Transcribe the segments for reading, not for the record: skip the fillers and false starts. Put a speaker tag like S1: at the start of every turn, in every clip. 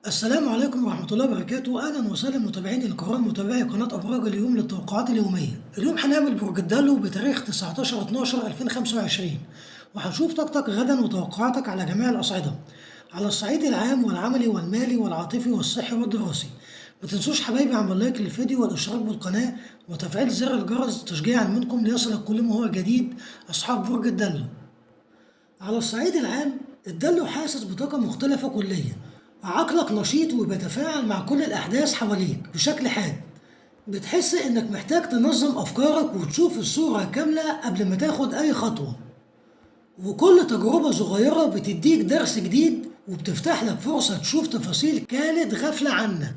S1: السلام عليكم ورحمة الله وبركاته، أهلا وسهلا متابعيني الكرام متابعي قناة أبراج اليوم للتوقعات اليومية. اليوم هنعمل برج الدلو بتاريخ 19/12/2025، وهنشوف طاقتك غدا وتوقعاتك على جميع الأصعدة، على الصعيد العام والعملي والمالي والعاطفي والصحي والدراسي. متنسوش حبايبي اعمل لايك للفيديو والاشتراك بالقناة وتفعيل زر الجرس تشجيعا منكم ليصلك كل ما هو جديد أصحاب برج الدلو. على الصعيد العام الدلو حاسس بطاقة مختلفة كليا، عقلك نشيط وبيتفاعل مع كل الأحداث حواليك بشكل حاد. بتحس إنك محتاج تنظم أفكارك وتشوف الصورة كاملة قبل ما تاخد أي خطوة، وكل تجربة صغيرة بتديك درس جديد وبتفتح لك فرصة تشوف تفاصيل كانت غافلة عنك.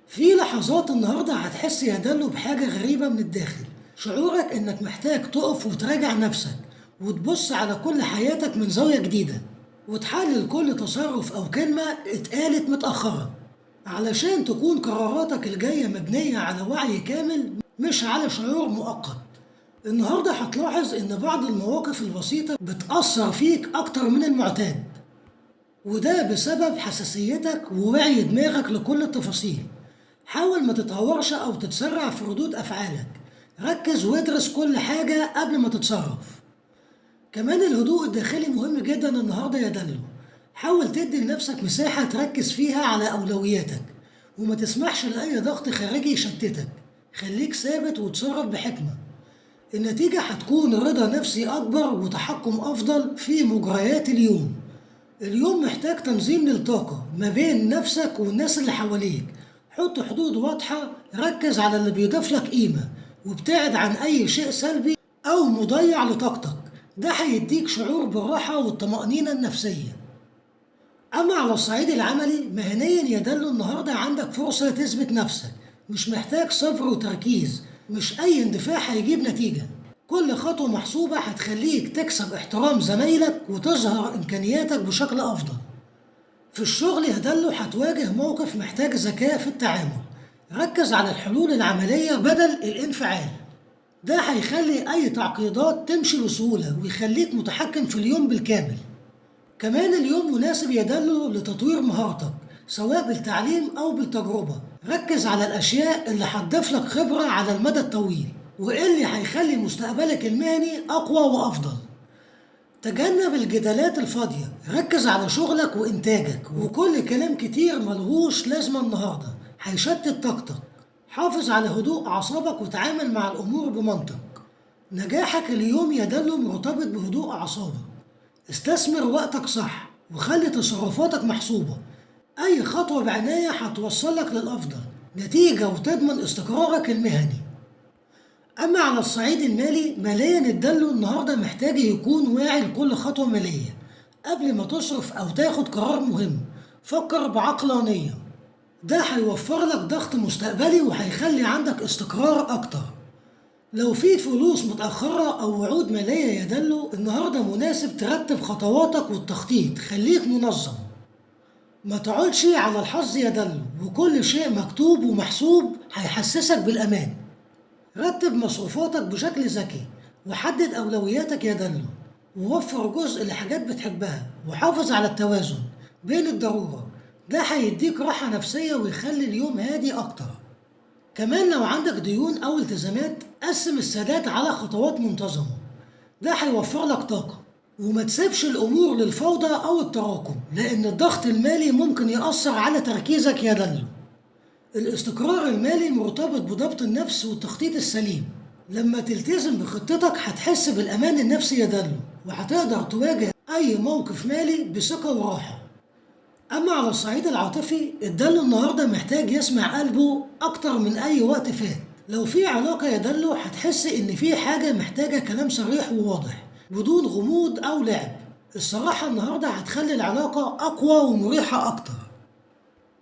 S1: في لحظات النهاردة هتحس يا دلو بحاجة غريبة من الداخل، شعورك إنك محتاج تقف وتراجع نفسك وتبص على كل حياتك من زاوية جديدة، وتحلل كل تصرف أو كلمة اتقالت متأخرة، علشان تكون قراراتك الجاية مبنية على وعي كامل مش على شعور مؤقت. النهاردة هتلاحظ إن بعض المواقف البسيطة بتأثر فيك أكتر من المعتاد، وده بسبب حساسيتك ووعي دماغك لكل التفاصيل. حاول ما تتهورش أو تتسرع في ردود أفعالك، ركز وادرس كل حاجة قبل ما تتصرف. كمان الهدوء الداخلي مهم جدا النهاردة يا دلو، حاول تدي لنفسك مساحة تركز فيها على أولوياتك وما تسمحش لأي ضغط خارجي يشتتك. خليك ثابت وتصرف بحكمة، النتيجة هتكون رضا نفسي أكبر وتحكم أفضل في مجريات اليوم. اليوم محتاج تنظيم للطاقة ما بين نفسك والناس اللي حواليك، حط حدود واضحة، ركز على اللي بيضيف لك قيمة وابتعد عن أي شيء سلبي أو مضيع لطاقتك، ده هيديك شعور بالراحة والطمأنينة النفسية. أما على الصعيد العملي مهنيا يا دلو النهاردة عندك فرصة تثبت نفسك، مش محتاج صبر وتركيز، مش أي اندفاع هيجيب نتيجة. كل خطوة محسوبة هتخليك تكسب احترام زمايلك وتظهر إمكانياتك بشكل أفضل. في الشغل يا دلو هتواجه موقف محتاج ذكاء في التعامل، ركز على الحلول العملية بدل الانفعال، ده هيخلي أي تعقيدات تمشي بسهولة ويخليك متحكم في اليوم بالكامل. كمان اليوم مناسب يا دلو لتطوير مهارتك سواء بالتعليم أو بالتجربة، ركز على الأشياء اللي هتضيف لك خبرة على المدى الطويل واللي هيخلي مستقبلك المهني أقوى وأفضل. تجنب الجدالات الفاضية، ركز على شغلك وإنتاجك، وكل كلام كتير ملهوش لازمة النهاردة هيشتت طاقتك. حافظ على هدوء أعصابك وتعامل مع الأمور بمنطق، نجاحك اليوم يا دلو مرتبط بهدوء أعصابك. استثمر وقتك صح وخلي تصرفاتك محسوبة، أي خطوة بعناية هتوصلك للأفضل نتيجة وتضمن استقرارك المهني. أما على الصعيد المالي ماليا الدلو النهاردة محتاج يكون واعي لكل خطوة مالية قبل ما تصرف أو تاخد قرار مهم، فكر بعقلانية، ده هيوفر لك ضغط مستقبلي وهيخلي عندك استقرار أكتر. لو في فلوس متأخرة أو وعود مالية يا دلو النهاردة مناسب ترتب خطواتك والتخطيط، خليك منظم، ما تقعدش على الحظ يا دلو، وكل شيء مكتوب ومحسوب هيحسسك بالأمان. رتب مصروفاتك بشكل ذكي وحدد أولوياتك يا دلو، ووفر جزء لحاجات بتحبها وحافظ على التوازن بين الضرورة، ده هيديك راحة نفسية ويخلي اليوم هادي أكتر. كمان لو عندك ديون أو التزامات قسم السداد على خطوات منتظمة، ده هيوفر لك طاقة، وما تسيبش الأمور للفوضى أو التراكم لأن الضغط المالي ممكن يأثر على تركيزك يا دلو. الاستقرار المالي مرتبط بضبط النفس والتخطيط السليم، لما تلتزم بخطتك هتحس بالأمان النفسي يا دلو وهتقدر تواجه أي موقف مالي بثقة وراحة. أما على الصعيد العاطفي الدلو النهاردة محتاج يسمع قلبه أكتر من أي وقت فات، لو في علاقة يا دلو هتحس إن في حاجة محتاجة كلام صريح وواضح بدون غموض أو لعب، الصراحة النهاردة هتخلي العلاقة أقوى ومريحة أكتر.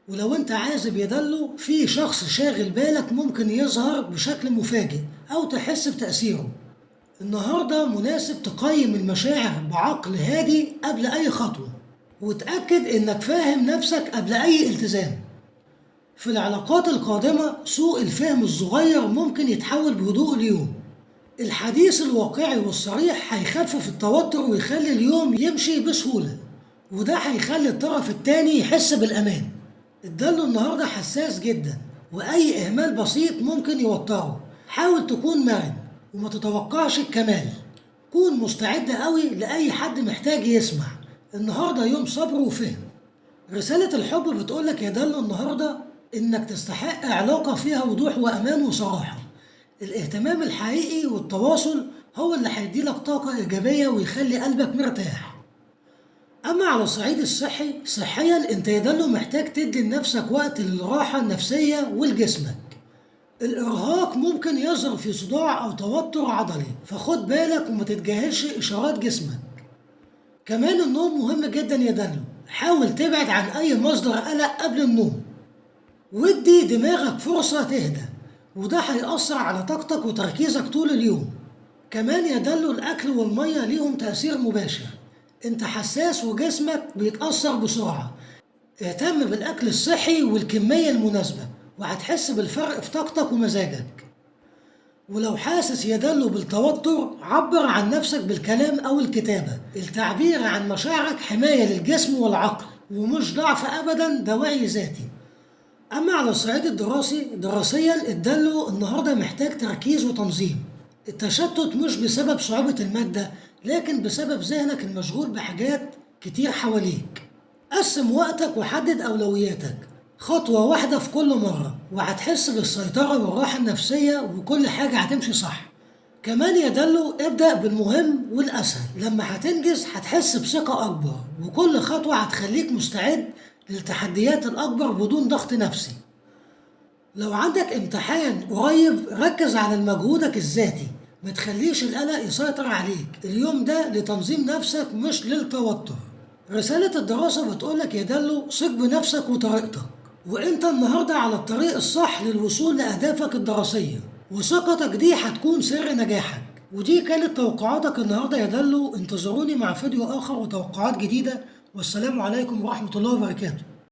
S1: ولو انت عازب يا دلو في شخص شاغل بالك ممكن يظهر بشكل مفاجئ أو تحس بتأثيره، النهاردة مناسب تقيم المشاعر بعقل هادي قبل أي خطوة، وتأكد إنك فاهم نفسك قبل أي التزام. في العلاقات القادمة سوء الفهم الصغير ممكن يتحول بهدوء اليوم، الحديث الواقعي والصريح هيخفف التوتر ويخلي اليوم يمشي بسهولة، وده هيخلي الطرف التاني يحس بالأمان. الدلو النهاردة حساس جدا، وأي إهمال بسيط ممكن يوتره. حاول تكون مرن وما تتوقعش الكمال. كون مستعد قوي لأي حد محتاج يسمع. النهاردة يوم صبر وفهم. رسالة الحب بتقولك يا دلو النهاردة إنك تستحق علاقة فيها وضوح وأمان وصراحة. الاهتمام الحقيقي والتواصل هو اللي هيديلك طاقة إيجابية ويخلي قلبك مرتاح. أما على الصعيد الصحي، صحيا أنت يا دلو محتاج تدي لنفسك وقت للراحة النفسية ولجسمك. الإرهاق ممكن يظهر في صداع أو توتر عضلي، فخد بالك وما تتجاهلش إشارات جسمك. كمان النوم مهم جدا يا دلو، حاول تبعد عن أي مصدر قلق قبل النوم، وادي دماغك فرصة تهدى، وده هيأثر على طاقتك وتركيزك طول اليوم. كمان يا دلو الأكل والمية ليهم تأثير مباشر. انت حساس وجسمك بيتأثر بسرعة. اهتم بالأكل الصحي والكمية المناسبة، وهتحس بالفرق في طاقتك ومزاجك. ولو حاسس يا دلو بالتوتر، عبر عن نفسك بالكلام أو الكتابة. التعبير عن مشاعرك حماية للجسم والعقل، ومش ضعف أبدا، ده وعي ذاتي. أما على الصعيد الدراسي، دراسيا الدلو النهاردة محتاج تركيز وتنظيم. التشتت مش بسبب صعوبة المادة، لكن بسبب ذهنك المشغول بحاجات كتير حواليك. قسم وقتك وحدد أولوياتك، خطوة واحدة في كل مرة، وهتحس بالسيطرة والراحة النفسية وكل حاجة هتمشي صح. كمان يا دلو ابدأ بالمهم والأسهل. لما هتنجز هتحس بثقة أكبر، وكل خطوة هتخليك مستعد للتحديات الأكبر بدون ضغط نفسي. لو عندك امتحان قريب، ركز على مجهودك الذاتي، ما تخليش القلق يسيطر عليك. اليوم ده لتنظيم نفسك مش للتوتر. رسالة الدراسة بتقولك يا دلو ثق بنفسك وطريقتك، وانت النهاردة على الطريق الصح للوصول لأهدافك الدراسية، وثقتك دي هتكون سر نجاحك. ودي كانت توقعاتك النهاردة يا دلو. انتظروني مع فيديو آخر وتوقعات جديدة، والسلام عليكم ورحمة الله وبركاته.